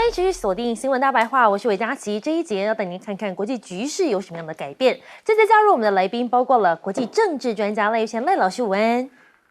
迎持续锁定新闻大白话，我是韦佳琪。这一节要带您看看国际局势有什么样的改变。这次加入我们的来宾包括了国际政治专家赖玉贤赖老师，午安。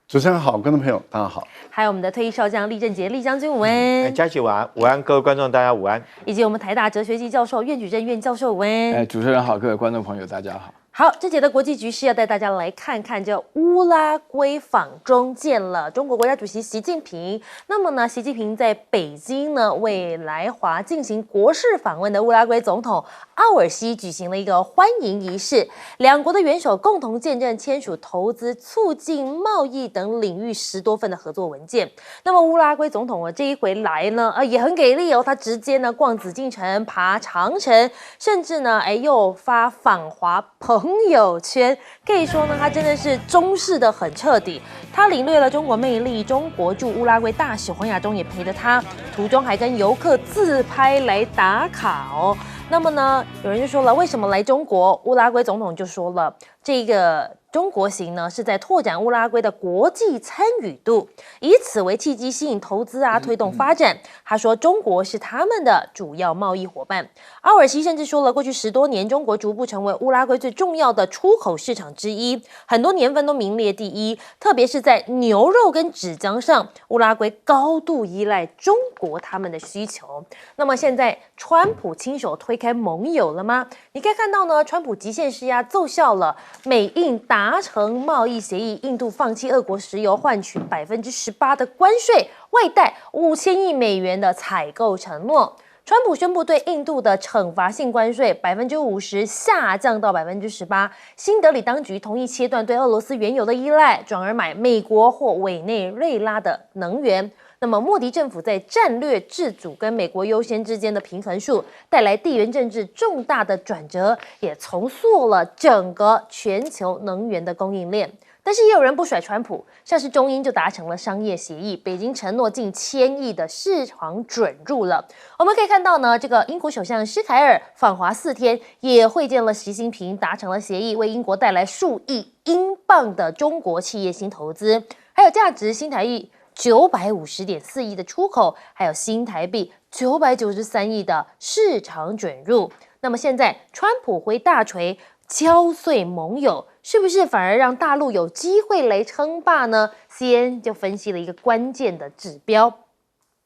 主持人好，观众朋友大家好。还有我们的退役少将厉正杰厉将军，午安。佳琪午安，午安，各位观众大家午安。以及我们台大哲学系教授苑举正苑教授，午安。主持人好，各位观众朋友大家好。好，这节的国际局势要带大家来看看这乌拉圭访中见了中国国家主席习近平。那么呢，习近平在北京呢为来华进行国事访问的乌拉圭总统奥尔西举行了一个欢迎仪式，两国的元首共同见证签署投资、促进贸易等领域10多份的合作文件。那么乌拉圭总统这一回来呢，也很给力哦，他直接呢逛紫禁城、爬长城，甚至呢又发访华朋友圈，可以说呢，他真的是中式的很彻底。他领略了中国魅力，中国驻乌拉圭大使黄亚中也陪着他，途中还跟游客自拍来打卡哦。那么呢，有人就说了，为什么来中国？乌拉圭总统就说了，这个中国行呢是在拓展乌拉圭的国际参与度，以此为契机吸引投资推动发展。他说中国是他们的主要贸易伙伴。奥尔西甚至说了，过去10多年，中国逐步成为乌拉圭最重要的出口市场之一，很多年份都名列第一，特别是在牛肉跟纸浆上，乌拉圭高度依赖中国他们的需求。那么现在川普亲手推开盟友了吗？你可以看到呢，川普极限施压奏效了，美印达成贸易协议，印度放弃俄国石油，换取18%的关税，外带5000亿美元的采购承诺。川普宣布对印度的惩罚性关税50%下降到18%。新德里当局同意切断对俄罗斯原油的依赖，转而买美国或委内瑞拉的能源。那么莫迪政府在战略自主跟美国优先之间的平衡术，带来地缘政治重大的转折，也重塑了整个全球能源的供应链。但是也有人不甩川普，像是中英就达成了商业协议，北京承诺近1000亿的市场准入了。我们可以看到呢，这个英国首相施凯尔访华4天，也会见了习近平，达成了协议，为英国带来数亿英镑的中国企业新投资，还有价值新台币950.4亿的出口，还有新台币993亿的市场准入。那么现在川普挥大锤敲碎盟友，是不是反而让大陆有机会来称霸呢？ CNN 就分析了一个关键的指标。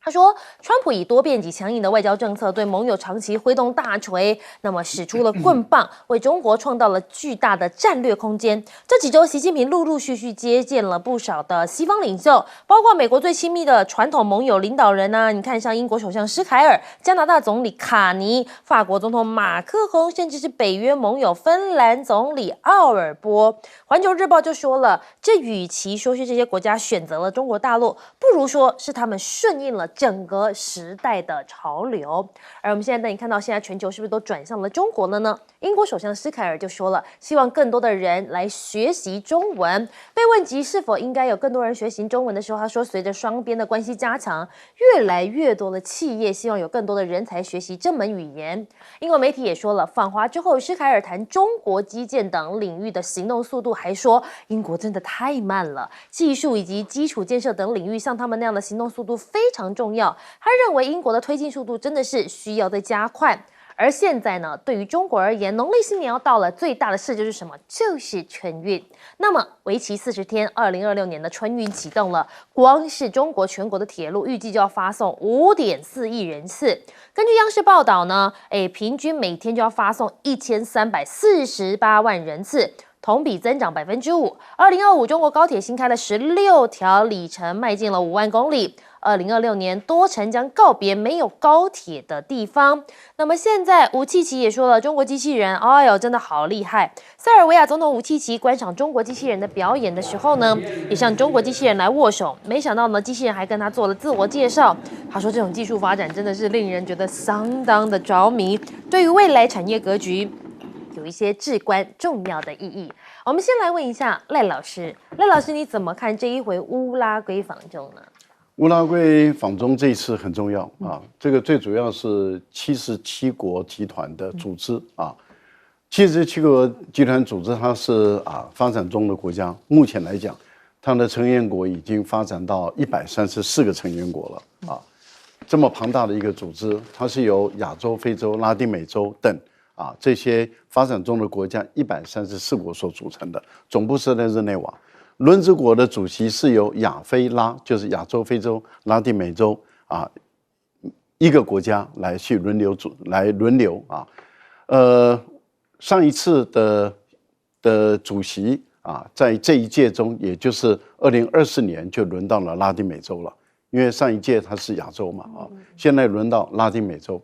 他说，川普以多变及强硬的外交政策对盟友长期挥动大锤，那么使出了棍棒，为中国创造了巨大的战略空间。这几周，习近平陆陆续续接见了不少的西方领袖，包括美国最亲密的传统盟友领导人啊，你看像英国首相施凯尔、加拿大总理卡尼、法国总统马克宏，甚至是北约盟友芬兰总理奥尔波。环球日报就说了，这与其说是这些国家选择了中国大陆，不如说是他们顺应了整个时代的潮流。而我们现在带你看到，现在全球是不是都转向了中国了呢？英国首相施凯尔就说了，希望更多的人来学习中文。被问及是否应该有更多人学习中文的时候，他说，随着双边的关系加强，越来越多的企业希望有更多的人才学习这门语言。英国媒体也说了，访华之后，施凯尔谈中国基建等领域的行动速度，还说英国真的太慢了，技术以及基础建设等领域，像他们那样的行动速度非常重要。他认为英国的推进速度真的是需要再加快。而现在呢，对于中国而言，农历新年要到了，最大的事就是什么？就是春运。那么为期40天，2026年的春运启动了，光是中国全国的铁路预计就要发送5.4亿人次。根据央视报道呢，平均每天就要发送1348万人次，同比增长5%。2025中国高铁新开了16条里程，迈进了5万公里。2026年多城将告别没有高铁的地方。那么现在武契奇也说了，中国机器人，哎呦，真的好厉害！塞尔维亚总统武契奇观赏中国机器人的表演的时候呢，也向中国机器人来握手。没想到呢，机器人还跟他做了自我介绍。他说，这种技术发展真的是令人觉得相当的着迷，对于未来产业格局有一些至关重要的意义。我们先来问一下赖老师，赖老师你怎么看这一回乌拉圭访中呢？乌拉圭访中这一次很重要啊，这个最主要是77国集团的组织啊，77国集团组织它是发展中的国家，目前来讲，它的成员国已经发展到134个成员国了啊。这么庞大的一个组织，它是由亚洲、非洲、拉丁美洲等这些发展中的国家134国所组成的，总部设在日内瓦。轮值国的主席是由亚非拉，就是亚洲、非洲、拉丁美洲一个国家来去轮流上一次的主席在这一届中，也就是2024年就轮到了拉丁美洲了，因为上一届它是亚洲嘛现在轮到拉丁美洲。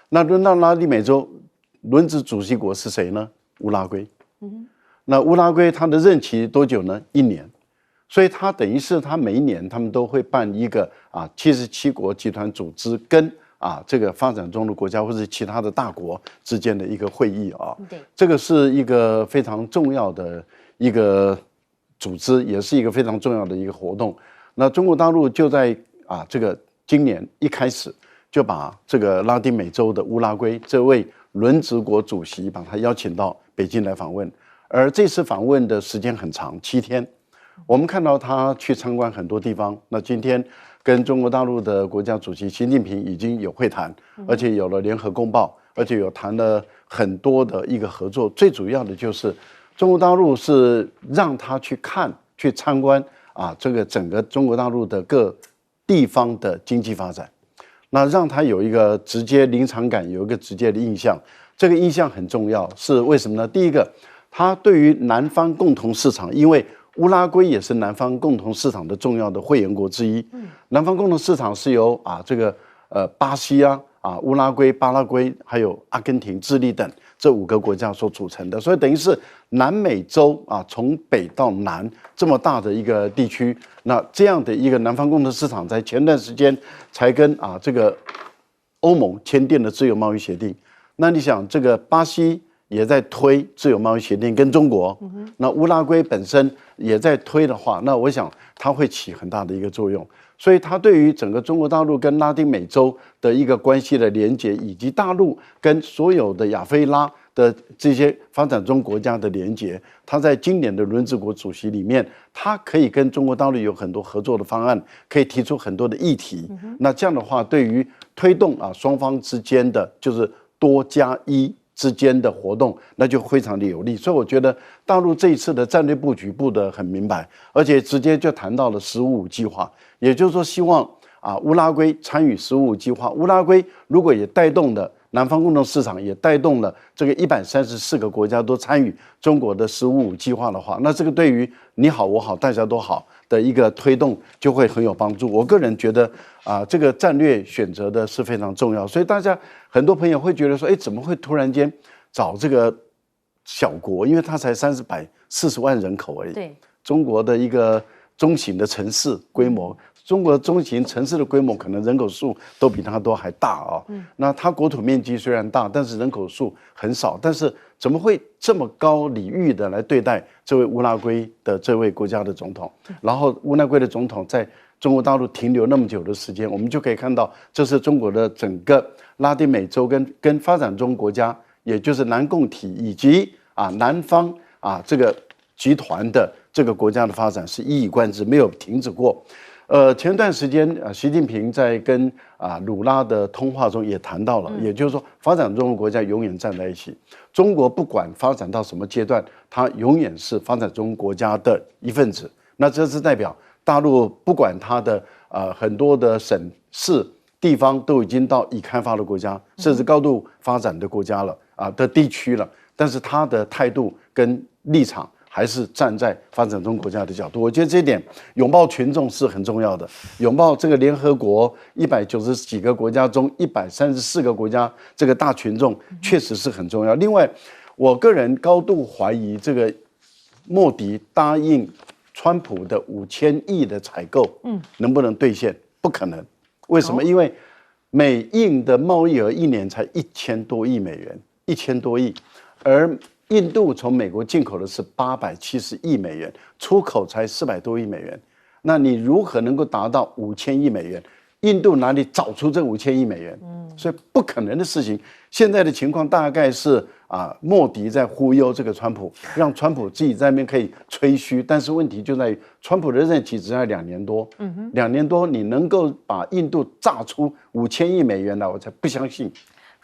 那轮到拉丁美洲，轮值主席国是谁呢？乌拉圭。那乌拉圭它的任期多久呢？1年。所以它等于是它每一年他们都会办一个77国集团组织跟这个发展中的国家或者其他的大国之间的一个会议这个是一个非常重要的一个组织，也是一个非常重要的一个活动。那中国大陆就在这个今年一开始就把这个拉丁美洲的乌拉圭这位轮值国主席把他邀请到北京来访问，而这次访问的时间很长，7天。我们看到他去参观很多地方。那今天跟中国大陆的国家主席习近平已经有会谈，而且有了联合公报，而且有谈了很多的一个合作。最主要的就是中国大陆是让他去看、去参观这个整个中国大陆的各地方的经济发展，那让他有一个直接临场感，有一个直接的印象。这个印象很重要，是为什么呢？第一个，他对于南方共同市场，因为乌拉圭也是南方共同市场的重要的会员国之一。南方共同市场是由这个巴西乌拉圭、巴拉圭还有阿根廷、智利等这5个国家所组成的，所以等于是南美洲从北到南这么大的一个地区。那这样的一个南方共同市场，在前段时间才跟这个欧盟签订了自由贸易协定。那你想，这个巴西也在推自由贸易协定跟中国，那乌拉圭本身也在推的话，那我想它会起很大的一个作用。所以它对于整个中国大陆跟拉丁美洲的一个关系的连结，以及大陆跟所有的亚非拉的这些发展中国家的连结，它在今年的轮值国主席里面，它可以跟中国大陆有很多合作的方案，可以提出很多的议题。那这样的话，对于推动双方之间的就是2+1之间的活动，那就非常的有利。所以我觉得大陆这一次的战略布局布得很明白，而且直接就谈到了15+5计划，也就是说希望乌拉圭参与15+5计划。乌拉圭如果也带动了南方共同市场，也带动了这个134个国家都参与中国的15+5计划的话，那这个对于你好我好大家都好的一个推动就会很有帮助。我个人觉得这个战略选择的是非常重要。所以大家很多朋友会觉得说，怎么会突然间找这个小国？因为它才340万人口而已。对，中国的一个中型的城市规模，中国中型城市的规模可能人口数都比它都还大那它国土面积虽然大，但是人口数很少。但是怎么会这么高礼遇的来对待这位乌拉圭的这位国家的总统？然后乌拉圭的总统在中国大陆停留那么久的时间，我们就可以看到，这是中国的整个拉丁美洲跟发展中国家，也就是南共体以及南方这个集团的这个国家的发展是一以贯之，没有停止过。前段时间习近平在跟鲁拉的通话中也谈到了，也就是说，发展中的国家永远站在一起。中国不管发展到什么阶段，它永远是发展中国家的一份子。那这是代表大陆不管它的很多的省市地方都已经到已开发的国家，甚至高度发展的国家了的地区了，但是它的态度跟立场还是站在发展中国家的角度。我觉得这一点拥抱群众是很重要的，拥抱这个联合国190几个国家中134个国家这个大群众确实是很重要。另外，我个人高度怀疑这个莫迪答应川普的5000亿的采购，能不能兑现？不可能。为什么？因为美印的贸易额一年才1000多亿美元，1000多亿，而印度从美国进口的是870亿美元，出口才400多亿美元。那你如何能够达到5000亿美元？印度哪里找出这5000亿美元？所以不可能的事情。现在的情况大概是莫迪在忽悠这个川普，让川普自己在那边可以吹嘘，但是问题就在于川普的任期只要2年多，2年多你能够把印度榨出5000亿美元来，我才不相信。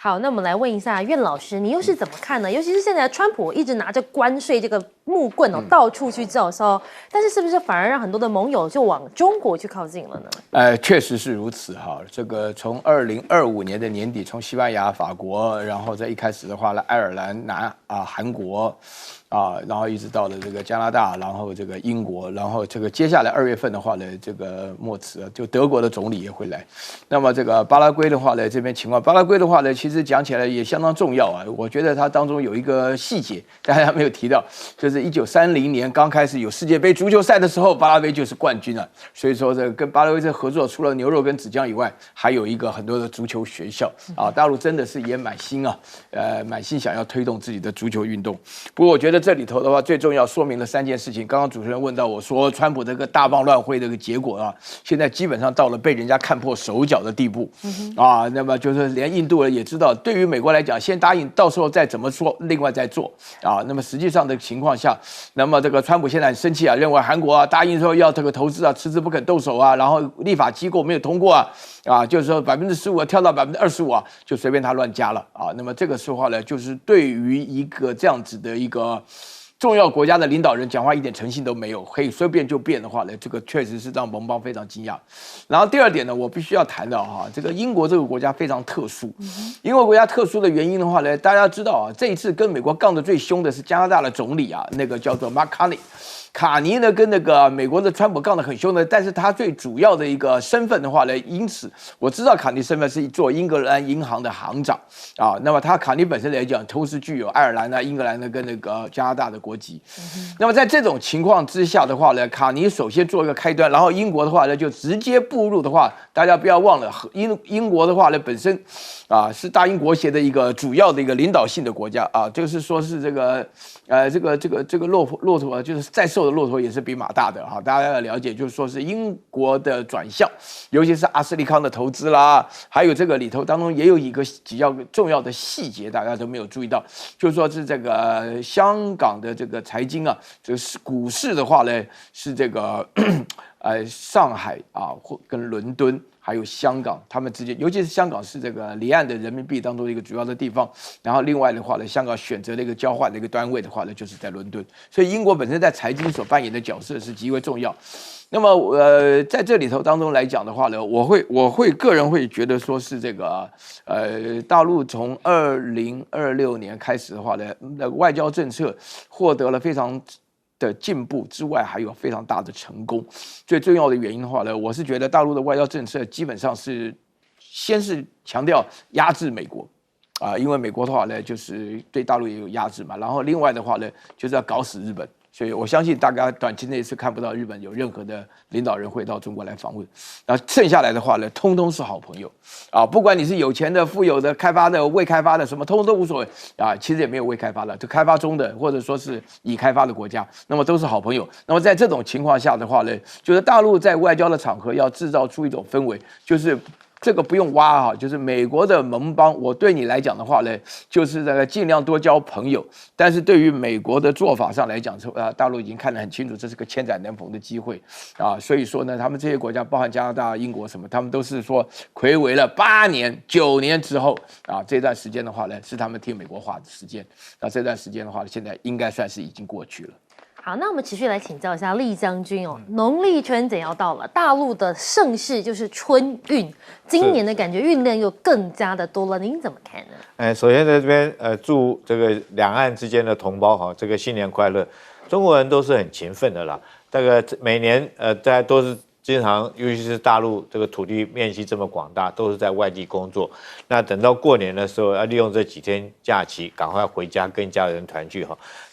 好，那我们来问一下苑老师，你又是怎么看呢？尤其是现在川普一直拿着关税这个木棍到处去叫嚣，但是是不是反而让很多的盟友就往中国去靠近了呢？确实是如此哈。这个从2025年的年底，从西班牙、法国，然后在一开始的话呢，爱尔兰、韩国。然后一直到了这个加拿大，然后这个英国，然后这个接下来2月份的话呢，这个莫茨就德国的总理也会来。那么这个巴拉圭的话呢，这边情况，巴拉圭的话呢，其实讲起来也相当重要啊。我觉得它当中有一个细节，大家没有提到，就是1930年刚开始有世界杯足球赛的时候，巴拉圭就是冠军了。所以说这跟巴拉圭这合作，除了牛肉跟子酱以外，还有一个很多的足球学校啊。大陆真的是也满心满心想要推动自己的足球运动。不过我觉得这里头的话，最重要说明了3件事情。刚刚主持人问到我说，川普这个大棒乱挥的一个结果啊，现在基本上到了被人家看破手脚的地步那么就是连印度人也知道，对于美国来讲，先答应，到时候再怎么说，另外再做那么实际上的情况下，那么这个川普现在很生气认为韩国答应说要这个投资迟迟不肯动手然后立法机构没有通过就是说15%跳到25%就随便他乱加了那么这个时候呢，就是对于一个这样子的一个重要国家的领导人讲话一点诚信都没有，可以随便就变的话呢，这个确实是让盟邦非常惊讶。然后第二点呢，我必须要谈到这个英国这个国家非常特殊。英国国家特殊的原因的话呢，大家知道这一次跟美国杠得最凶的是加拿大的总理那个叫做 Mark Carney。卡尼呢跟那个美国的川普杠得很凶的，但是他最主要的一个身份的话呢，因此我知道卡尼身份是做英格兰银行的行长那么卡尼本身来讲，同时具有爱尔兰英格兰跟那个加拿大的国籍。那么在这种情况之下的话呢，卡尼首先做一个开端，然后英国的话呢就直接步入的话，大家不要忘了，英国的话呢本身是大英国协的一个主要的一个领导性的国家就是说是这个骆驼就是再瘦的骆驼也是比马大的大家要了解，就是说是英国的转向，尤其是阿斯利康的投资啦，还有这个里头当中也有一个比较重要的细节，大家都没有注意到，就是说是这个香港的这个财经这个股市的话呢，是这个上海或跟伦敦。还有香港，他们之间，尤其是香港是这个离岸的人民币当中的一个主要的地方。然后另外的话呢，香港选择的一个交换的一个单位的话呢，就是在伦敦。所以英国本身在财经所扮演的角色是极为重要。那么在这里头当中来讲的话呢，我个人会觉得说是这个大陆从2026年开始的话呢，外交政策获得了非常的进步之外，还有非常大的成功。最重要的原因的话呢，我是觉得大陆的外交政策基本上是先是强调压制美国因为美国的话呢，就是对大陆也有压制嘛。然后另外的话呢，就是要搞死日本。所以我相信大家短期内是看不到日本有任何的领导人会到中国来访问。然后剩下来的话呢，通通是好朋友不管你是有钱的、富有的、开发的、未开发的，什么通通都无所谓其实也没有未开发的，就开发中的或者说是已开发的国家，那么都是好朋友。那么在这种情况下的话呢，就是大陆在外交的场合要制造出一种氛围，就是这个不用挖就是美国的盟邦，我对你来讲的话呢，就是这个尽量多交朋友。但是对于美国的做法上来讲，大陆已经看得很清楚，这是个千载难逢的机会所以说呢，他们这些国家，包含加拿大、英国什么，他们都是说睽违了8年、9年之后这段时间的话呢，是他们听美国话的时间。这段时间的话，现在应该算是已经过去了。好，那我们持续来请教一下厉将军农历春节要到了，大陆的盛事就是春运，今年的感觉运量又更加的多了，您怎么看呢？首先在这边祝这个两岸之间的同胞这个新年快乐。中国人都是很勤奋的啦，大概每年大家都是经常，尤其是大陆这个土地面积这么广大，都是在外地工作。那等到过年的时候，要利用这几天假期，赶快回家跟家人团聚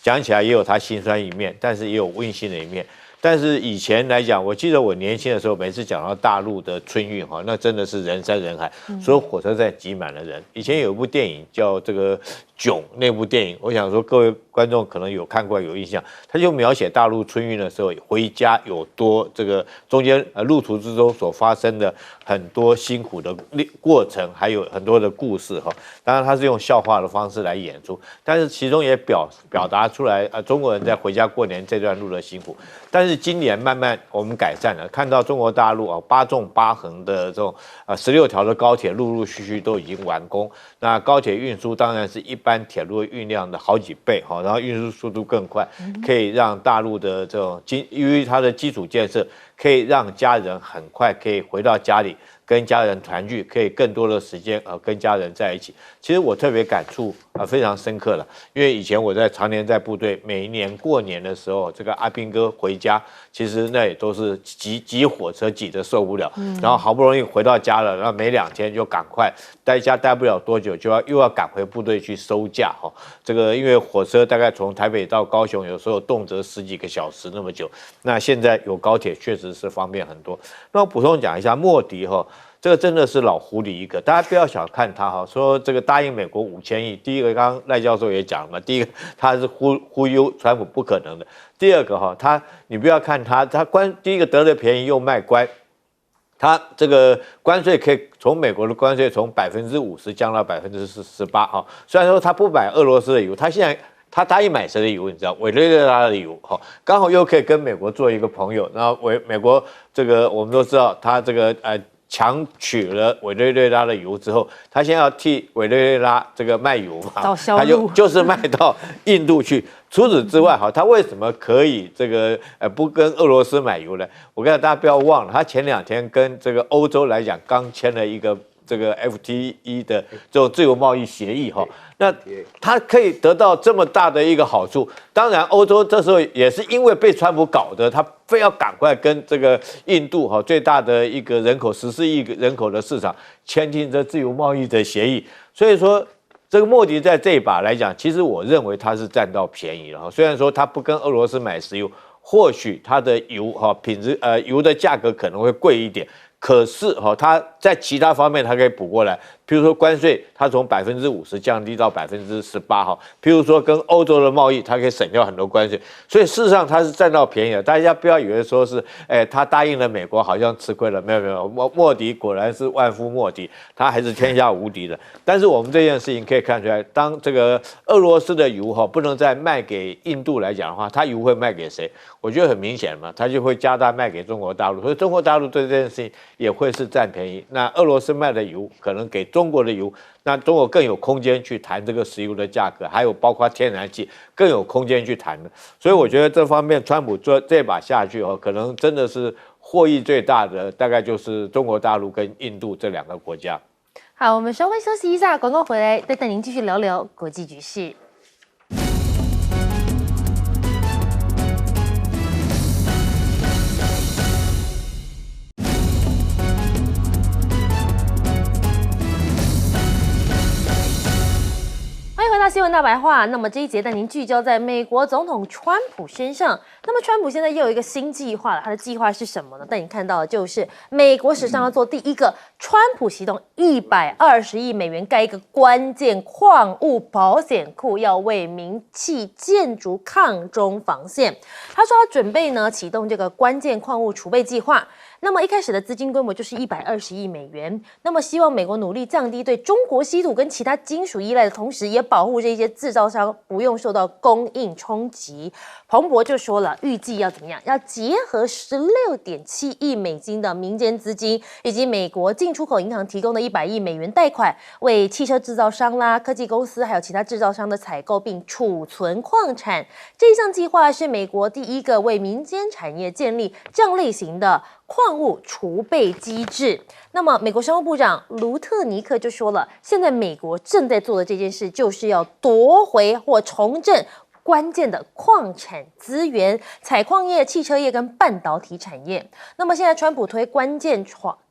讲起来也有它辛酸一面，但是也有温馨的一面。但是以前来讲，我记得我年轻的时候，每次讲到大陆的春运那真的是人山人海，所有火车站挤满了人。以前有一部电影叫这个囧》那部电影，我想说各位观众可能有看过有印象，他就描写大陆春运的时候回家有多这个中间路途之中所发生的很多辛苦的过程，还有很多的故事哈。当然他是用笑话的方式来演出，但是其中也表达出来中国人在回家过年这段路的辛苦。但是今年慢慢我们改善了，看到中国大陆8纵8横的这种16条的高铁陆陆续续都已经完工。那高铁运输当然是一般铁路运量的好几倍哈，然后运输速度更快，可以让大陆的这种因为它的基础建设，可以让家人很快可以回到家里。跟家人团聚，可以更多的时间跟家人在一起。其实我特别感触非常深刻了，因为以前我常年在部队，每一年过年的时候，这个阿兵哥回家，其实那也都是挤火车挤得受不了，然后好不容易回到家了，然后没2天就赶快待家待不了多久，又要赶回部队去收假哈。这个因为火车大概从台北到高雄，有时候动辄10几个小时那么久，那现在有高铁确实是方便很多。那我补充讲一下，莫迪哈。这个真的是老狐狸一个，大家不要小看他哈。说这个答应美国5000亿，第一个刚刚赖教授也讲了嘛，第一个他是忽悠川普不可能的，第二个哈，你不要看他第一个得了便宜又卖乖，他这个关税可以从美国的关税从50%降到18%哈。虽然说他不买俄罗斯的油，他现在。他答应买谁的油？你知道，委内瑞拉的油，哈，刚好又可以跟美国做一个朋友。然后美国这个我们都知道，他这个强取了委内瑞拉的油之后，他现在要替委内瑞拉这个卖油嘛，他就是卖到印度去。除此之外，哈，他为什么可以这个不跟俄罗斯买油呢？我跟大家不要忘了，他前2天跟这个欧洲来讲刚签了一个这个 FTE 的这种自由贸易协议，哈。那他可以得到这么大的一个好处，当然欧洲这时候也是因为被川普搞的，他非要赶快跟这个印度最大的一个人口14亿人口的市场签订这自由贸易的协议，所以说这个莫迪在这一把来讲，其实我认为他是占到便宜了，虽然说他不跟俄罗斯买石油，或许他的油品质油的价格可能会贵一点。可是它在其他方面它可以补过来，譬如说关税，它从50%降低到18%哈。譬如说跟欧洲的贸易，它可以省掉很多关税，所以事实上它是占到便宜的。大家不要以为说是，他答应了美国好像吃亏了，没有，莫迪果然是万夫莫敌，他还是天下无敌的。但是我们这件事情可以看出来，当这个俄罗斯的油不能再卖给印度来讲的话，它油会卖给谁？我觉得很明显嘛，它就会加大卖给中国大陆，所以中国大陆对这件事情也会是占便宜。那俄罗斯卖的油可能给中国的油，那中国更有空间去谈这个石油的价格，还有包括天然气更有空间去谈的。所以我觉得这方面川普做这把下去可能真的是获益最大的，大概就是中国大陆跟印度这2个国家。好，我们稍微休息一下，广告回来再带您继续聊聊国际局势。回到新闻大白话，那么这一节带您聚焦在美国总统川普身上。那么川普现在又有一个新计划了，他的计划是什么呢？带你看到的就是美国史上要做第一个川普启动120亿美元盖一个关键矿物保险库，要为名气建筑抗中防线。他说他准备呢启动这个关键矿物储备计划。那么一开始的资金规模就是120亿美元，那么希望美国努力降低对中国稀土跟其他金属依赖的同时，也保护这些制造商不用受到供应冲击。彭博就说了，预计要怎么样？要结合16.7亿美金的民间资金，以及美国进出口银行提供的100亿美元贷款，为汽车制造商啦、科技公司还有其他制造商的采购并储存矿产。这一项计划是美国第一个为民间产业建立这样类型的矿物储备机制。那么美国商务部长卢特尼克就说了，现在美国正在做的这件事就是要夺回或重振关键的矿产资源，采矿业、汽车业跟半导体产业。那么现在川普推关键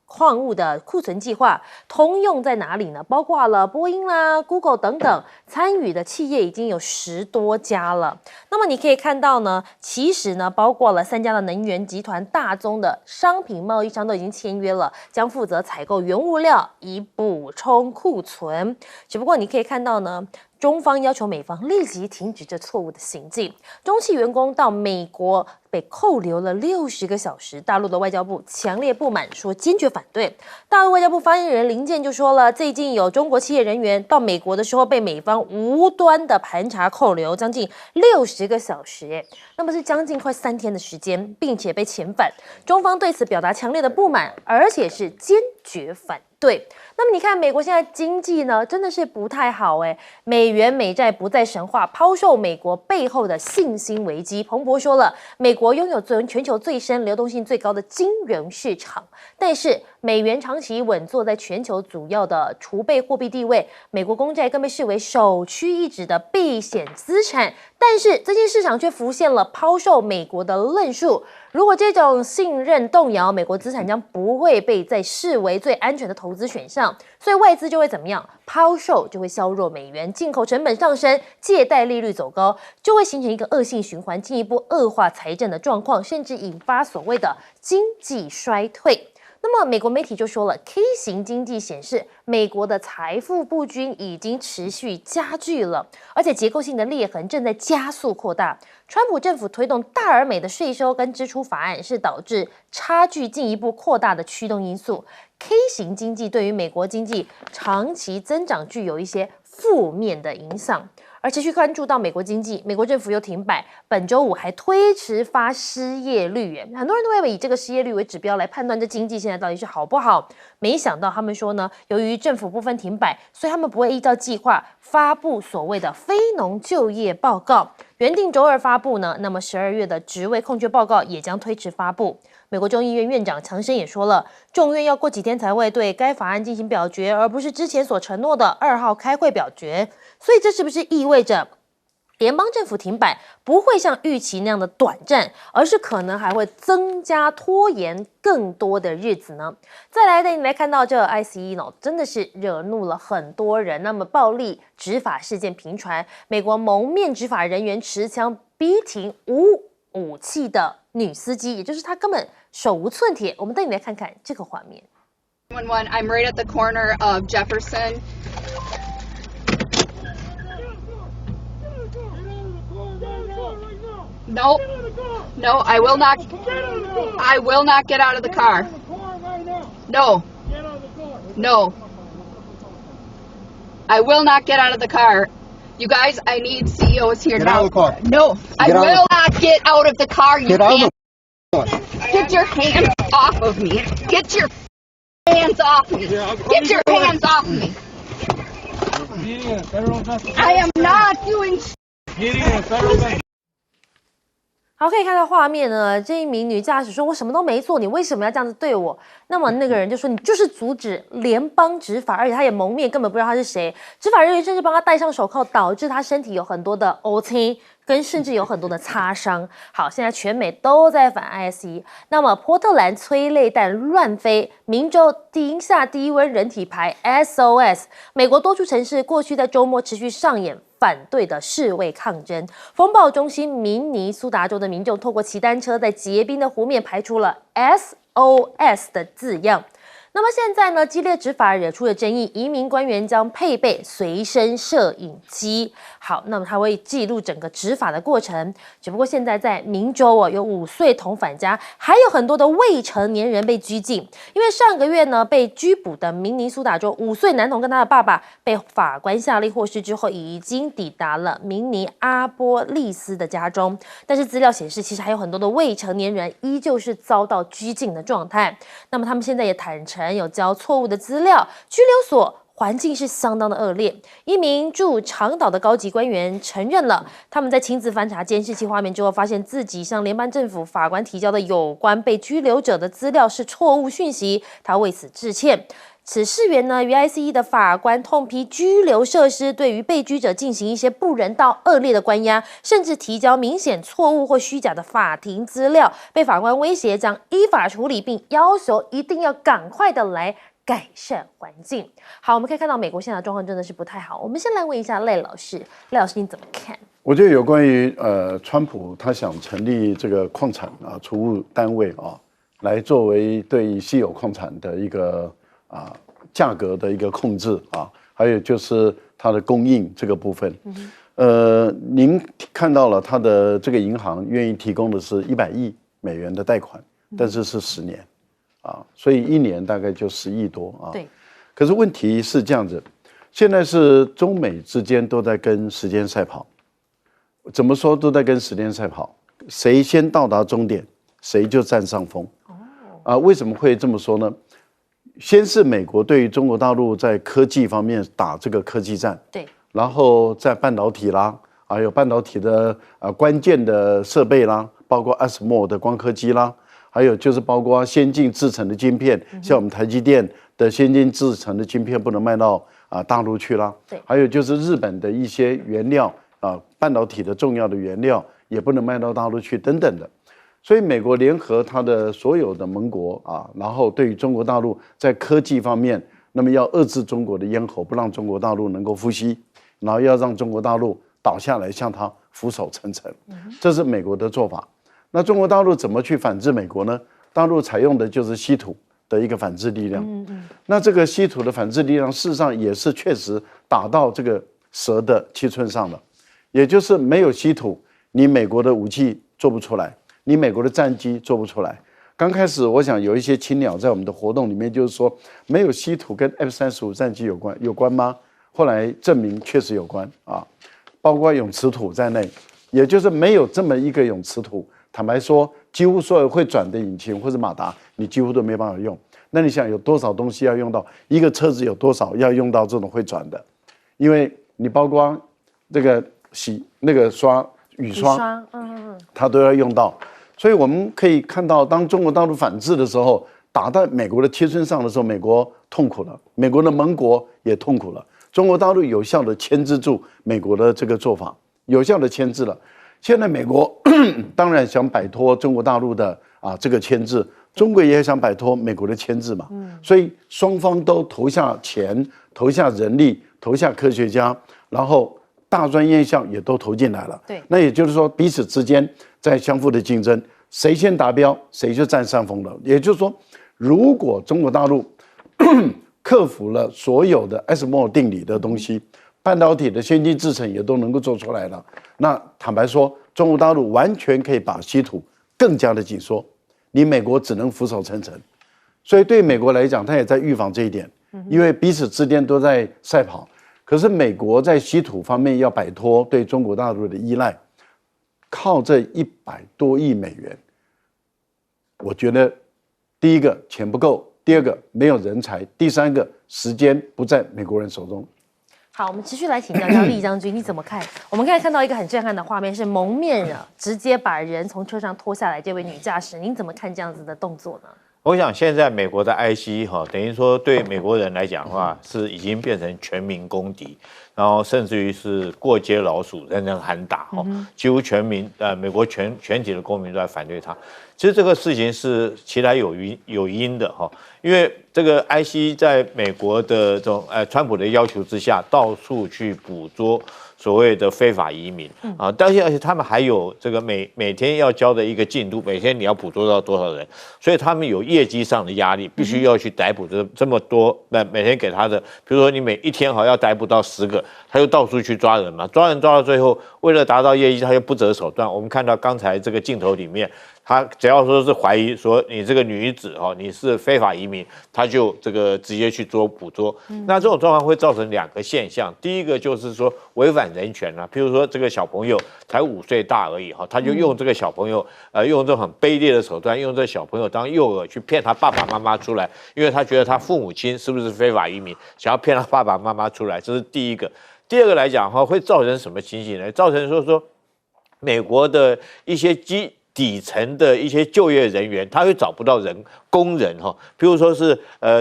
矿物的库存计划，通用在哪里呢？包括了波音啦、Google 等等，参与的企业已经有10多家了。那么你可以看到呢，其实呢，包括了3家的能源集团大宗的商品贸易商都已经签约了，将负责采购原物料以补充库存。只不过你可以看到呢，中方要求美方立即停止这错误的行径。中企员工到美国被扣留了60个小时，大陆的外交部强烈不满，说坚决反对。大陆外交部发言人林健就说了，最近有中国企业人员到美国的时候被美方无端的盘查扣留，将近60个小时，那么是将近快3天的时间，并且被遣返。中方对此表达强烈的不满，而且是坚决反对。那么你看，美国现在经济呢，真的是不太好美元美债不再神话，抛售美国背后的信心危机。彭博说了，美国拥有全球最深、流动性最高的金融市场，但是美元长期稳坐在全球主要的储备货币地位，美国公债更被视为首屈一指的避险资产。但是最近市场却浮现了抛售美国的论述，如果这种信任动摇，美国资产将不会被再视为最安全的投资选项，所以外资就会怎么样？抛售就会削弱美元，进口成本上升，借贷利率走高，就会形成一个恶性循环，进一步恶化财政的状况，甚至引发所谓的经济衰退。那么美国媒体就说了 ，K 型经济显示美国的财富不均已经持续加剧了，而且结构性的裂痕正在加速扩大。川普政府推动大而美的税收跟支出法案，是导致差距进一步扩大的驱动因素。K 型经济对于美国经济长期增长具有一些负面的影响。而持续关注到美国经济，美国政府又停摆，本周五还推迟发失业率，很多人都会以这个失业率为指标来判断这经济现在到底是好不好。没想到他们说呢，由于政府部分停摆，所以他们不会依照计划发布所谓的非农就业报告，原定周二发布呢，那么12月的职位空缺报告也将推迟发布。美国众议院院长强生也说了，众院要过几天才会对该法案进行表决，而不是之前所承诺的2号开会表决。所以这是不是意味着联邦政府停摆不会像预期那样的短暂，而是可能还会增加拖延更多的日子呢？再来带你来看到这 ICE 呢，真的是惹怒了很多人。那么暴力执法事件频传，美国蒙面执法人员持枪逼停无武器的女司机，也就是她根本手无寸铁。我们带你来看看这个画面。I'm right at the corner of Jefferson. No, no, I will not. I will not get out of the car. No, no. I will not get out of the car. You guys, I need CEOs here Get now. out of the car. No, I Get out will not get out of the car. You Get out of can't. Get your hands off of me. Get your hands off me. Get your hands off me. I am not doing. 好，可以看到画面呢，这一名女驾驶说：“我什么都没做，你为什么要这样子对我？”那么那个人就说：“你就是阻止联邦执法，而且他也蒙面，根本不知道他是谁。执法人员甚至帮他戴上手铐，导致他身体有很多的凹青，跟甚至有很多的擦伤。”好，现在全美都在反 ICE。那么波特兰催泪弹乱飞，明州停下低温人体牌 SOS。美国多处城市过去在周末持续上演反对的示威抗争。风暴中心明尼苏达州的民众透过骑单车在结冰的湖面排出了 SOS 的字样。那么现在呢，激烈执法惹出了争议，移民官员将配备随身摄影机。好，那么他会记录整个执法的过程。只不过现在在明州有5岁童返家，还有很多的未成年人被拘禁。因为上个月呢，被拘捕的明尼苏达州5岁男童跟他的爸爸被法官下令获释之后，已经抵达了明尼阿波利斯的家中。但是资料显示，其实还有很多的未成年人依旧是遭到拘禁的状态。那么他们现在也坦诚有交错误的资料，拘留所环境是相当的恶劣。一名驻长岛的高级官员承认了，他们在亲自翻查监视器画面之后，发现自己向联邦政府法官提交的有关被拘留者的资料是错误讯息，他为此致歉。此事源呢，与 ICE 的法官痛批拘留设施对于被拘者进行一些不人道、恶劣的关押，甚至提交明显错误或虚假的法庭资料，被法官威胁将依法处理，并要求一定要赶快的来改善环境。好，我们可以看到美国现在的状况真的是不太好。我们先来问一下赖老师，赖老师你怎么看？我觉得有关于川普他想成立这个矿产储物单位来作为对稀有矿产的一个价格的一个控制还有就是它的供应这个部分。您看到了它的这个银行愿意提供的是100亿美元的贷款，但是是10年，所以1年大概就10亿多啊。对。可是问题是这样子，现在是中美之间都在跟时间赛跑，怎么说都在跟时间赛跑，谁先到达终点，谁就占上风。为什么会这么说呢？先是美国对于中国大陆在科技方面打这个科技战，对。然后在半导体啦，还有半导体的关键的设备啦，包括 ASML 的光刻机啦，还有就是包括先进制程的晶片，像我们台积电的先进制程的晶片不能卖到大陆去啦。对，还有就是日本的一些原料半导体的重要的原料也不能卖到大陆去等等的。所以美国联合它的所有的盟国然后对于中国大陆在科技方面，那么要遏制中国的咽喉，不让中国大陆能够复吸。然后要让中国大陆倒下来，向它俯首称臣，这是美国的做法。那中国大陆怎么去反制美国呢？大陆采用的就是稀土的一个反制力量。那这个稀土的反制力量，事实上也是确实打到这个蛇的七寸上了。也就是没有稀土，你美国的武器做不出来，你美国的战机做不出来。刚开始我想有一些青鸟在我们的活动里面就是说，没有稀土跟 F-35战机有关吗？后来证明确实有关包括永磁土在内，也就是没有这么一个永磁土，坦白说，几乎所有会转的引擎或者马达，你几乎都没办法用。那你想有多少东西要用到一个车子，有多少要用到这种会转的？因为你包括这个雨刷，它都要用到。所以我们可以看到，当中国大陆反制的时候，打到美国的贴身上的时候，美国痛苦了，美国的盟国也痛苦了。中国大陆有效的牵制住美国的这个做法，有效的牵制了。现在美国当然想摆脱中国大陆的这个牵制，中国也想摆脱美国的牵制嘛。所以双方都投下钱、投下人力、投下科学家，然后大专院校也都投进来了。对，那也就是说彼此之间在相互的竞争，谁先达标，谁就占上风了。也就是说，如果中国大陆克服了所有的 ASML 定理的东西，半导体的先进制程也都能够做出来了。那坦白说，中国大陆完全可以把稀土更加的紧缩，你美国只能俯首称臣。所以对美国来讲，他也在预防这一点，因为彼此之间都在赛跑。可是美国在稀土方面要摆脱对中国大陆的依赖，靠这100多亿美元，我觉得第一个钱不够。第二个没有人才，第三个时间不在美国人手中。好，我们持续来请教厉将军，你怎么看？我们刚才看到一个很震撼的画面，是蒙面人直接把人从车上拖下来，这位女驾驶，您怎么看这样子的动作呢？我想现在美国的 IC 等于说对美国人来讲的话，是已经变成全民公敌，然后甚至于是过街老鼠在那喊打几乎全民美国全体的公民都在反对他。其实这个事情是其来有因的因为这个 IC 在美国的这种川普的要求之下，到处去捕捉所谓的非法移民但是而且他们还有这个每天要交的一个进度，每天你要捕捉到多少人，所以他们有业绩上的压力，必须要去逮捕这么多，每天给他的，比如说你每一天要逮捕到10个，他就到处去抓人嘛，抓到最后，为了达到业绩，他就不择手段。我们看到刚才这个镜头里面，他只要说是怀疑说你这个女子你是非法移民，他就这个直接去捕捉。那这种状况会造成2个现象，第一个就是说违反人权了，譬如说这个小朋友才5岁大而已他就用这个小朋友用这种很卑劣的手段，用这个小朋友当诱饵去骗他爸爸妈妈出来，因为他觉得他父母亲是不是非法移民，想要骗他爸爸妈妈出来，这是第一个。第二个来讲会造成什么情形呢？造成说美国的一些底层的一些就业人员，他会找不到工人譬如说是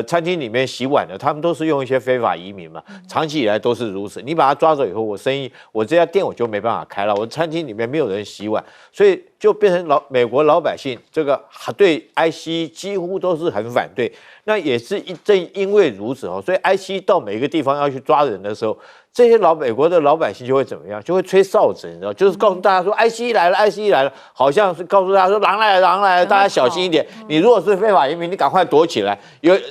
餐厅里面洗碗的，他们都是用一些非法移民嘛，长期以来都是如此。你把他抓走以后，我这家店我就没办法开了，我餐厅里面没有人洗碗，所以就变成美国老百姓这个对 IC 几乎都是很反对。那也是正因为如此所以 IC 到每个地方要去抓人的时候，这些美国的老百姓就会怎么样？就会吹哨子，你知道，就是告诉大家说 ICE 来了，ICE 来了，好像是告诉大家说狼来了，狼来了，大家小心一点。你如果是非法移民，你赶快躲起来。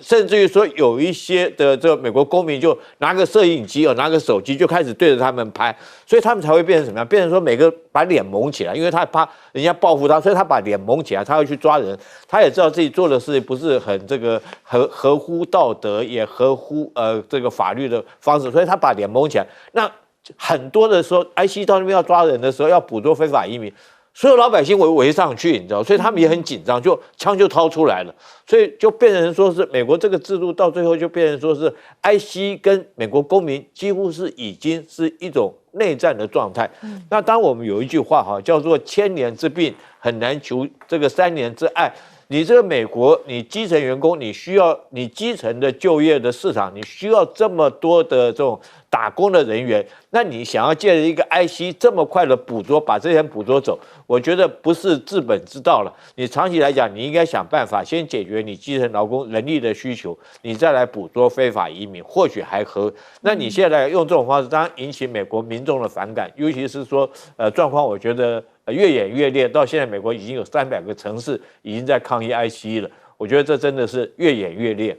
甚至于说有一些的这个美国公民就拿个摄影机拿个手机就开始对着他们拍，所以他们才会变成什么样？变成说每个把脸蒙起来，因为他怕人家报复他，所以他把脸蒙起来，他会去抓人。他也知道自己做的事不是很这个合乎道德，也合乎这个法律的方式，所以他把脸蒙起来。那很多的时候 ，IC 到那边要抓人的时候，要捕捉非法移民，所有老百姓围上去，你知道，所以他们也很紧张，就枪就掏出来了，所以就变成说是美国这个制度到最后就变成说是 IC 跟美国公民几乎是已经是一种内战的状态。那当我们有一句话哈，叫做千年之病很难求这个3年之爱。你这个美国，你基层员工，你需要你基层的就业的市场，你需要这么多的这种打工的人员，那你想要借着一个 IC 这么快的捕捉，把这些人捕捉走，我觉得不是治本之道了。你长期来讲，你应该想办法先解决你基层劳工人力的需求，你再来捕捉非法移民，或许还合。那你现在用这种方式，当然引起美国民众的反感，尤其是说状况，我觉得越演越烈。到现在，美国已经有300个城市已经在抗议 ICE 了，我觉得这真的是越演越烈。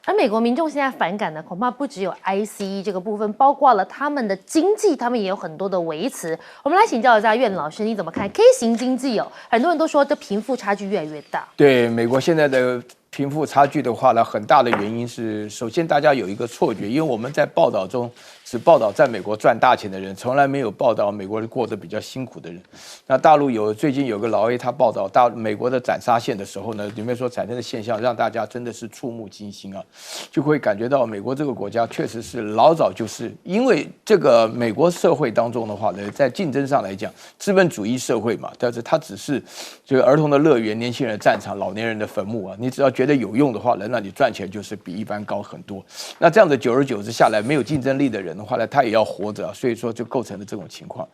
而美国民众现在反感的恐怕不只有 ICE 这个部分，包括了他们的经济，他们也有很多的维持。我们来请教一下苑老师，你怎么看 K 型经济很多人都说这贫富差距越来越大。对美国现在的贫富差距的话呢，很大的原因是，首先大家有一个错觉，因为我们在报道中只报道在美国赚大钱的人，从来没有报道美国过得比较辛苦的人。那大陆最近有个老 A 他报道美国的斩杀线的时候呢，里面所产生的现象让大家真的是触目惊心啊，就会感觉到美国这个国家确实是老早就是因为这个美国社会当中的话呢，在竞争上来讲，资本主义社会嘛，但是它只是这个儿童的乐园、年轻人的战场、老年人的坟墓啊，你只要觉得有用的话呢，那你赚钱就是比一般高很多。那这样的久而久之下来，没有竞争力的人的话呢，他也要活着，所以说就构成了这种情况。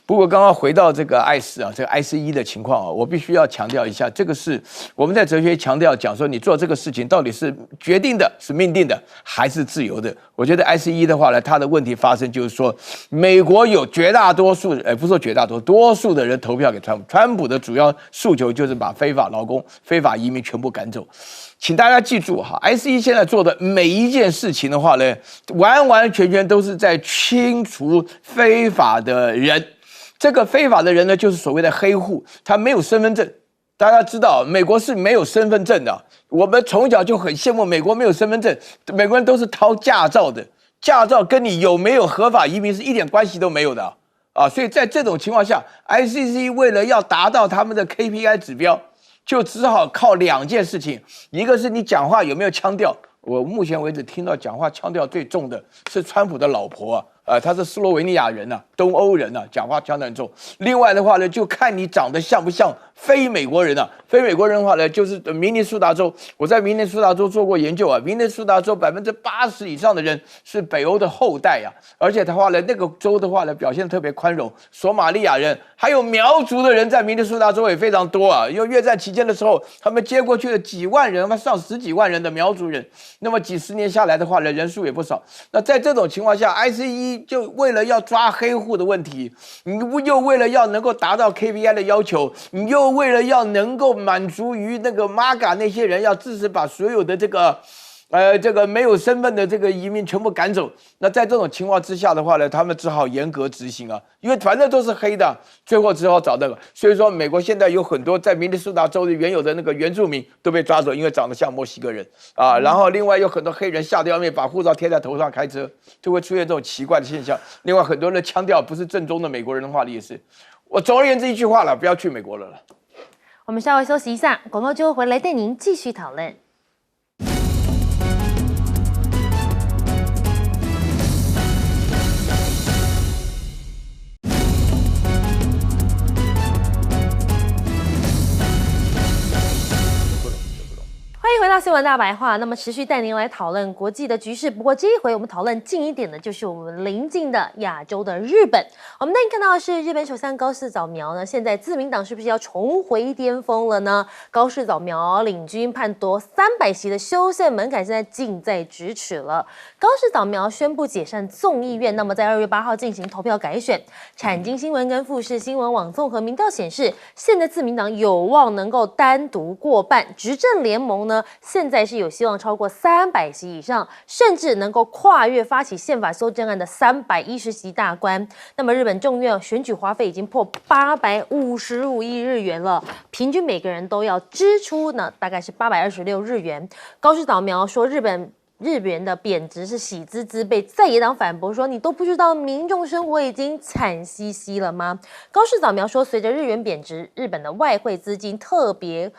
不过刚刚回到这个ICE这个 ICE 的情况我必须要强调一下，这个是我们在哲学强调讲说，你做这个事情到底是决定的、是命定的，还是自由的？我觉得 ICE 的话呢，它的问题发生就是说，美国有绝大多数，不是说绝大多数的人投票给川普，川普的主要诉求就是把非法劳工、非法移民全部赶走。请大家记住哈 ，ICE 现在做的每一件事情的话呢，完完全全都是在清除非法的人。这个非法的人呢，就是所谓的黑户，他没有身份证。大家知道，美国是没有身份证的。我们从小就很羡慕美国没有身份证，美国人都是掏驾照的，驾照跟你有没有合法移民是一点关系都没有的啊。所以在这种情况下 ，ICC 为了要达到他们的 KPI 指标，就只好靠2件事情，一个是你讲话有没有腔调。我目前为止听到讲话腔调最重的是川普的老婆她是斯洛维尼亚人东欧人讲话腔调很重。另外的话呢，就看你长得像不像非美国人非美国人的话呢，就是明尼苏达州，我在明尼苏达州做过研究明尼苏达州80%以上的人是北欧的后代而且的话呢，那个州的话呢表现得特别宽容，索马利亚人还有苗族的人在明尼苏达州也非常多因为越战期间的时候，他们接过去了几万人，上10几万人的苗族人，那么几十年下来的话呢，人数也不少。那在这种情况下 ，ICE 就为了要抓黑户的问题，你又为了要能够达到 KPI 的要求，你又为了要能够满足于那个 MAGA 那些人要支持把所有的这个没有身份的这个移民全部赶走。那在这种情况之下的话呢，他们只好严格执行因为反正都是黑的，最后只好找那个。所以说，美国现在有很多在明尼苏达州的原有的那个原住民都被抓走，因为长得像墨西哥人然后另外有很多黑人吓得要命，把护照贴在头上开车，就会出现这种奇怪的现象。另外，很多人的腔调不是正宗的美国人的话，也是。我总而言之一句话了，不要去美国了。我们稍微休息一下，广告之后回来带您继续讨论。欢欢迎回到新闻大白话。那么持续带您来讨论国际的局势。不过这一回我们讨论近一点的，就是我们邻近的亚洲的日本。我们带您看到的是日本首相高市早苗呢，现在自民党是不是要重回巅峰了呢？高市早苗领军叛夺300席的修宪门槛，现在近在咫尺了。高市早苗宣布解散众议院，那么在2月8号进行投票改选。产经新闻跟富士新闻网综合民调显示，现在自民党有望能够单独过半，执政联盟呢，现在是有希望超过300席以上，甚至能够跨越发起宪法修正案的310席大关。那么日本众院选举花费已经破855亿日元了，平均每个人都要支出呢，大概是826日元。高市早苗说，日元的贬值是喜滋滋，被在野党反驳说：“你都不知道民众生活已经惨兮兮了吗？”高市早苗说，随着日元贬值，日本的外汇资金特别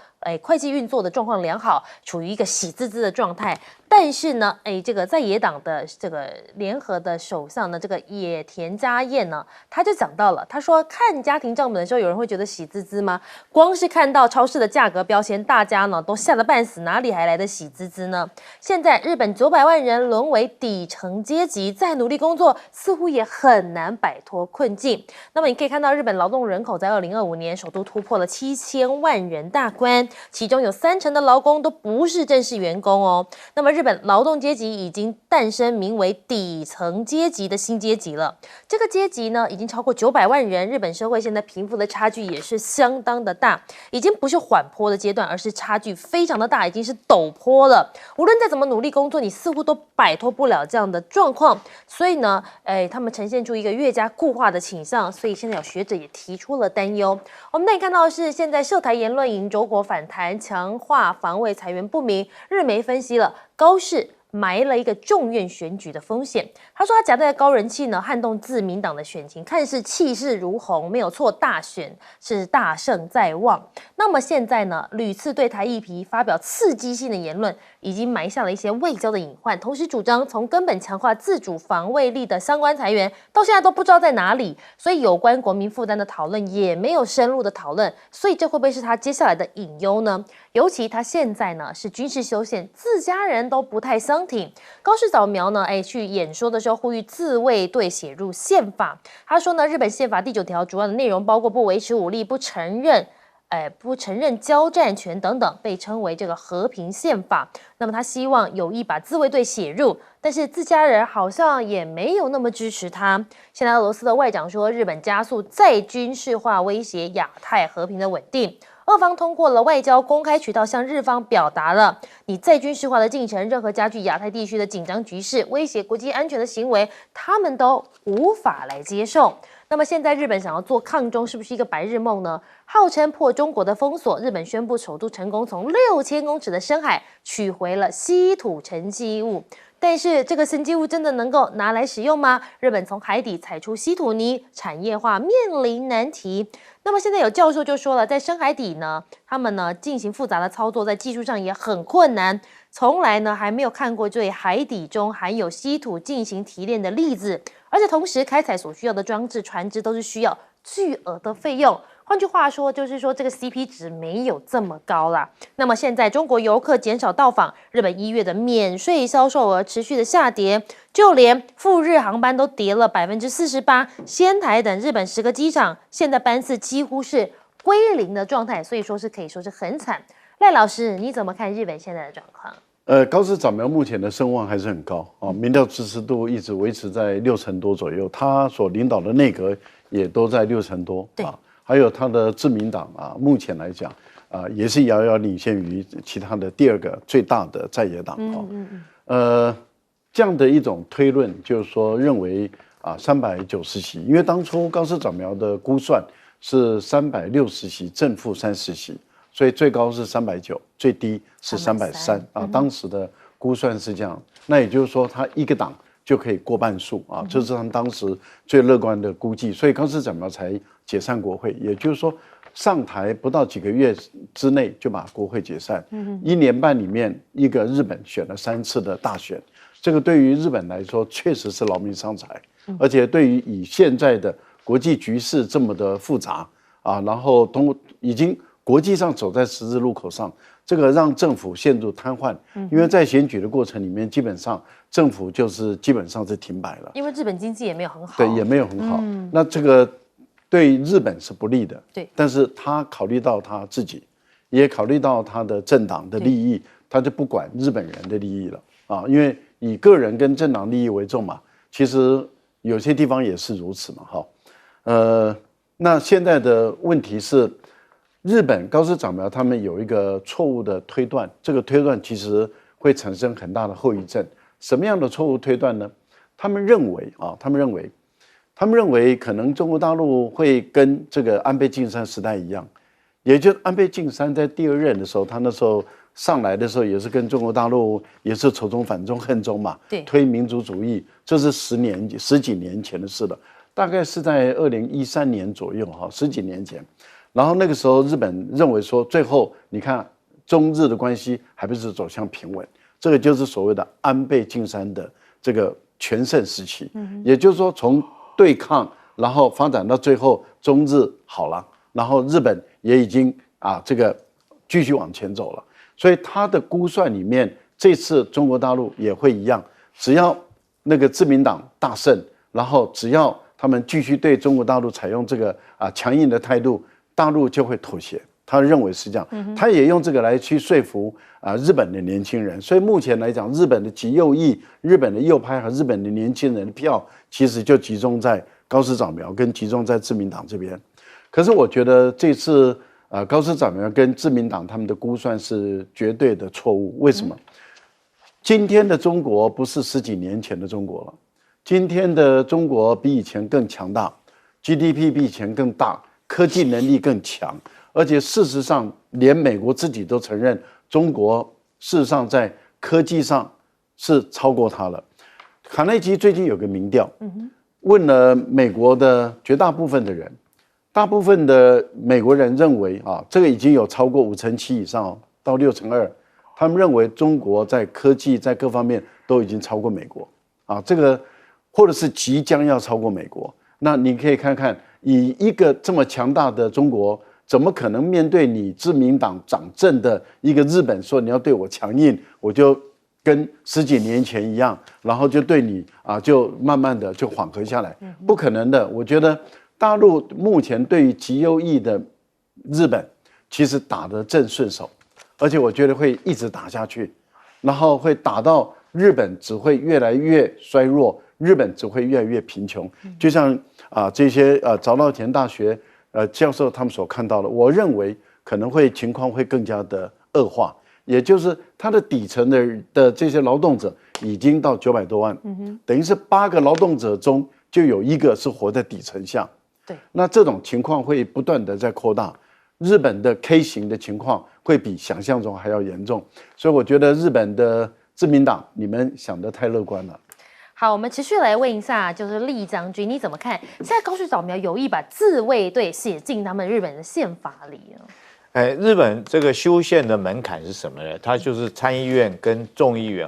会计运作的状况良好，处于一个喜滋滋的状态。但是呢，这个在野党的这个联合的首相呢，这个野田佳彦呢，他就讲到了，他说看家庭账本的时候，有人会觉得喜滋滋吗？光是看到超市的价格标签，大家呢都吓得半死，哪里还来的喜滋滋呢？现在日本900万人沦为底层阶级，再努力工作，似乎也很难摆脱困境。那么你可以看到，日本劳动人口在2025年首度突破了7000万人大关，其中有30%的劳工都不是正式员工哦。那么日本劳动阶级已经诞生名为底层阶级的新阶级了。这个阶级呢，已经超过900万人。日本社会现在贫富的差距也是相当的大，已经不是缓坡的阶段，而是差距非常的大，已经是陡坡了。无论再怎么努力工作，你似乎都摆脱不了这样的状况。所以呢，他们呈现出一个越加固化的倾向。所以现在有学者也提出了担忧。我们那里看到的是，现在涉台言论引中国反弹，强化防卫财源不明。日媒分析了高市埋了一个众院选举的风险。他说他夹带高人气呢，撼动自民党的选情，看似气势如虹，没有错，大选是大胜在望。那么现在呢，屡次对台议题发表刺激性的言论，已经埋下了一些外交的隐患，同时主张从根本强化自主防卫力的相关财源，到现在都不知道在哪里。所以有关国民负担的讨论也没有深入的讨论，所以这会不会是他接下来的隐忧呢？尤其他现在呢是军事修宪，自家人都不太相挺。高市早苗呢，去演说的时候呼吁自卫队写入宪法。他说呢，日本宪法第9条主要的内容包括不维持武力、不承认交战权等等，被称为这个和平宪法。那么他希望有意把自卫队写入，但是自家人好像也没有那么支持他。现在俄罗斯的外长说，日本加速再军事化，威胁亚太和平的稳定。俄方通过了外交公开渠道向日方表达了，你再军事化的进程，任何加剧亚太地区的紧张局势、威胁国际安全的行为，他们都无法来接受。那么现在日本想要做抗中，是不是一个白日梦呢？号称破中国的封锁，日本宣布首度成功从6000公尺的深海取回了稀土沉积物。但是这个沉积物真的能够拿来使用吗？日本从海底采出稀土泥，产业化面临难题。那么现在有教授就说了，在深海底呢，他们呢进行复杂的操作，在技术上也很困难，从来呢还没有看过对海底中含有稀土进行提炼的例子，而且同时开采所需要的装置、船只都是需要巨额的费用。换句话说，就是说这个 CP 值没有这么高啦。那么现在中国游客减少到访，日本1月的免税销售额持续的下跌，就连赴日航班都跌了48%。仙台等日本10个机场现在班次几乎是归零的状态，所以说是可以说是很惨。赖老师，你怎么看日本现在的状况？高市早苗目前的声望还是很高啊，民调支持度一直维持在60%多左右，他所领导的内阁也都在60%多啊。还有他的自民党啊，目前来讲也是遥遥领先于其他的第2个最大的在野党这样的一种推论，就是说认为390席，因为当初高市早苗的估算是360席正负30席，所以最高是390，最低是330啊。当时的估算是这样，那也就是说他一个党就可以过半数啊，这是他们当时最乐观的估计，所以高市早苗才解散国会，也就是说上台不到几个月之内就把国会解散，1年半里面一个日本选了3次的大选，这个对于日本来说确实是劳民伤财，而且对于以现在的国际局势这么的复杂啊，然后已经国际上走在十字路口上，这个让政府陷入瘫痪，因为在选举的过程里面，基本上政府基本上是停摆了，因为日本经济也没有很好，对，也没有很好。那这个对日本是不利的，对，但是他考虑到他自己，也考虑到他的政党的利益，他就不管日本人的利益了啊，因为以个人跟政党利益为重嘛。其实有些地方也是如此嘛，哈，那现在的问题是，日本高市早苗他们有一个错误的推断，这个推断其实会产生很大的后遗症。什么样的错误推断呢？他们认为可能中国大陆会跟这个安倍晋三时代一样，也就是安倍晋三在第2任的时候，他那时候上来的时候也是跟中国大陆也是仇中反中恨中嘛，对，推民族主义，这是十几年前的事了，大概是在2013年左右哈，10几年前。然后那个时候日本认为说，最后你看中日的关系还不是走向平稳，这个就是所谓的安倍晋三的这个全盛时期，也就是说从对抗，然后发展到最后中日好了，然后日本也已经这个继续往前走了。所以他的估算里面，这次中国大陆也会一样，只要那个自民党大胜，然后只要他们继续对中国大陆采用这个强硬的态度，大陆就会妥协。他认为是这样，他也用这个来去说服日本的年轻人。所以目前来讲，日本的极右翼、日本的右派和日本的年轻人的票，其实就集中在高市早苗跟集中在自民党这边。可是我觉得这次高市早苗跟自民党他们的估算是绝对的错误。为什么？今天的中国不是10几年前的中国了，今天的中国比以前更强大 ，GDP 比以前更大，科技能力更强，而且事实上连美国自己都承认，中国事实上在科技上是超过它了。卡内基最近有个民调，问了美国的绝大部分的人。大部分的美国人认为这个已经有超过7%以上到2%，他们认为中国在科技在各方面都已经超过美国这个或者是即将要超过美国。那你可以看看，以一个这么强大的中国，怎么可能面对你自民党掌政的一个日本说你要对我强硬，我就跟10几年前一样，然后就对你就慢慢的就缓和下来，不可能的。我觉得大陆目前对于极右翼的日本，其实打得正顺手，而且我觉得会一直打下去，然后会打到日本只会越来越衰弱，日本只会越来越贫穷。就像这些早稻田大学教授他们所看到的，我认为可能会情况会更加的恶化，也就是它的底层的这些劳动者已经到900多万，等于是8个劳动者中就有1个是活在底层下。对，那这种情况会不断的在扩大，日本的 K 型的情况会比想象中还要严重，所以我觉得日本的自民党你们想得太乐观了。好，我们持续来问一下，就是厉将军，你怎么看？现在高市早苗有意把自卫队写进他们日本的宪法里啊？日本这个修宪的门槛是什么呢？它就是参议院跟众议院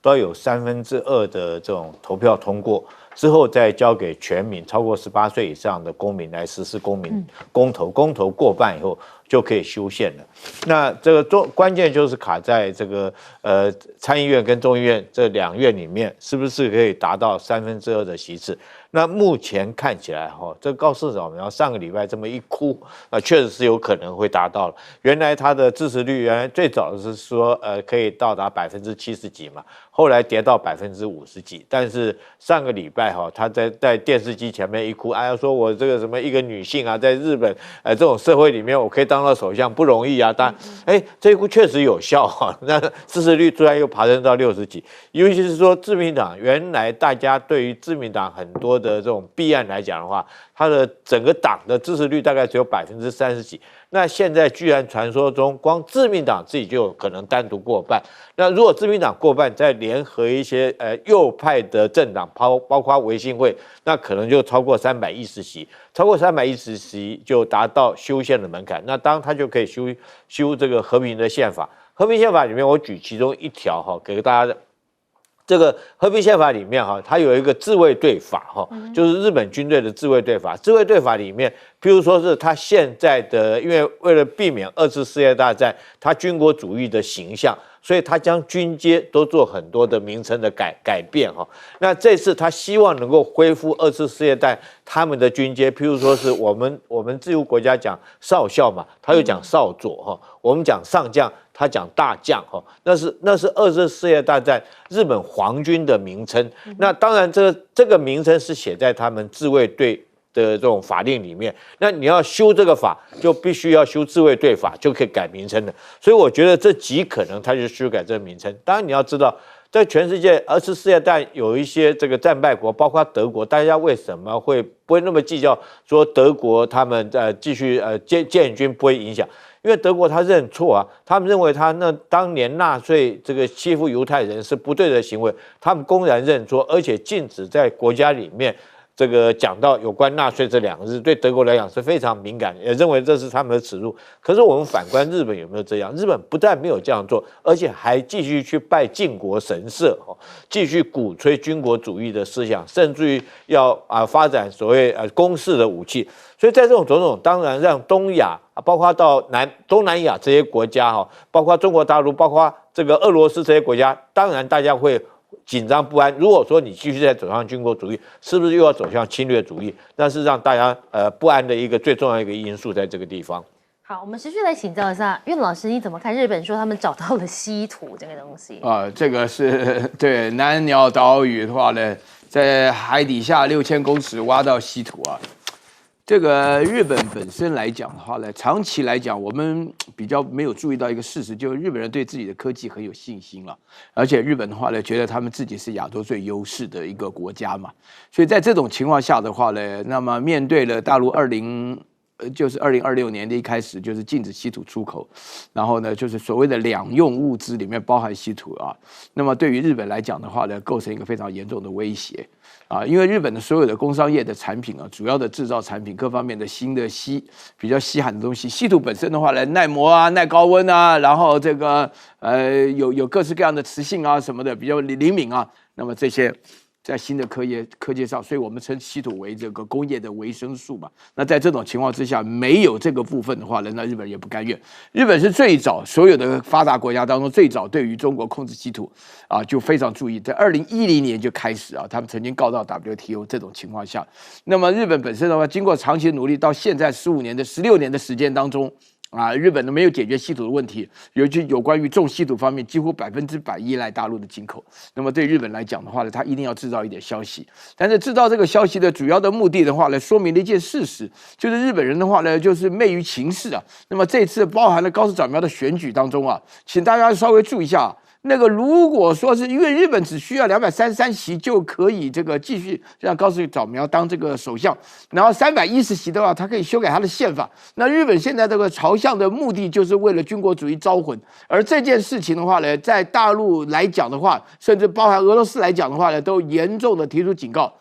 都要有2/3的这种投票通过之后，再交给全民超过18岁以上的公民来实施公投，公投过半以后就可以修宪了。那这个关键就是卡在这个参议院跟众议院这2院里面，是不是可以达到2/3的席次？那目前看起来这个高市早苗上个礼拜这么一哭，确实是有可能会达到了。原来他的支持率原来最早是说可以到达70%几嘛，后来跌到50%几。但是上个礼拜他在电视机前面一哭，要说我这个什么一个女性在日本这种社会里面我可以当到首相不容易啊。但这一哭确实有效那支持率突然又爬升到60几，尤其是说自民党原来大家对于自民党很多的这种弊案来讲的话，它的整个党的支持率大概只有30%几。那现在居然传说中光自民党自己就有可能单独过半。那如果自民党过半，再联合一些右派的政党，包括维新会，那可能就超过310席，超过310席就达到修宪的门槛。那当然他就可以修这个和平的宪法。和平宪法里面，我举其中一条给大家这个和平宪法里面哈，它有一个自卫队法哈，就是日本军队的自卫队法。自卫队法里面，譬如说是他现在的，因为为了避免2次世界大战他军国主义的形象，所以他将军阶都做很多的名称的改变哈。那这次他希望能够恢复2次世界大战他们的军阶，譬如说是我们自由国家讲少校嘛，他又讲少佐哈，我们讲上将。他讲大将哈，那是2次世界大战日本皇军的名称。那当然这个名称是写在他们自卫队的这种法令里面。那你要修这个法，就必须要修自卫队法，就可以改名称的。所以我觉得这极可能他就修改这个名称。当然你要知道，在全世界2次世界大战有一些这个战败国，包括德国，大家为什么会不会那么计较说德国他们继续建军不会影响？因为德国他认错啊，他们认为他那当年纳粹这个欺负犹太人是不对的行为，他们公然认错，而且禁止在国家里面这个讲到有关纳粹这2个字，对德国来讲是非常敏感，也认为这是他们的耻辱。可是我们反观日本有没有这样？日本不但没有这样做，而且还继续去拜靖国神社，继续鼓吹军国主义的思想，甚至于要发展所谓攻势的武器。所以在这种种种，当然让东亚，包括到东南亚这些国家哈，包括中国大陆，包括这个俄罗斯这些国家，当然大家会紧张不安。如果说你继续在走向军国主义，是不是又要走向侵略主义？那是让大家不安的一个最重要的一个因素在这个地方。好，我们持续来请教一下苑老师，你怎么看日本说他们找到了稀土这个东西？这个是对南鸟岛屿的话呢，在海底下6000公尺挖到稀土啊。这个日本本身来讲的话呢，长期来讲，我们比较没有注意到一个事实，就是日本人对自己的科技很有信心了，而且日本的话呢，觉得他们自己是亚洲最优势的一个国家嘛，所以在这种情况下的话呢，那么面对了大陆就是2026年的一开始就是禁止稀土出口，然后呢，就是所谓的两用物资里面包含稀土啊，那么对于日本来讲的话呢，构成一个非常严重的威胁。因为日本的所有的工商业的产品啊，主要的制造产品各方面的比较稀罕的东西，稀土本身的话呢，耐磨啊、耐高温啊，然后这个有各式各样的磁性啊什么的，比较灵敏啊，那么这些在新的科技上，所以我们称稀土为这个工业的维生素嘛。那在这种情况之下，没有这个部分的话呢，那日本也不甘愿。日本是最早所有的发达国家当中最早对于中国控制稀土就非常注意，在2010年就开始他们曾经告到 WTO 这种情况下，那么日本本身的话，经过长期努力，到现在16年的时间当中。日本都没有解决稀土的问题，尤其有关于重稀土方面，几乎100%依赖大陆的进口。那么对日本来讲的话呢，它一定要制造一点消息。但是制造这个消息的主要的目的的话呢，说明了一件事实，就是日本人的话呢，就是昧于情势啊。那么这次包含了高市早苗的选举当中请大家稍微注意一下。那个如果说是因为日本只需要233席就可以这个继续让高市早苗当这个首相，然后310席的话，他可以修改他的宪法。那日本现在这个朝向的目的就是为了军国主义招魂，而这件事情的话呢，在大陆来讲的话，甚至包含俄罗斯来讲的话呢，都严重的提出警告。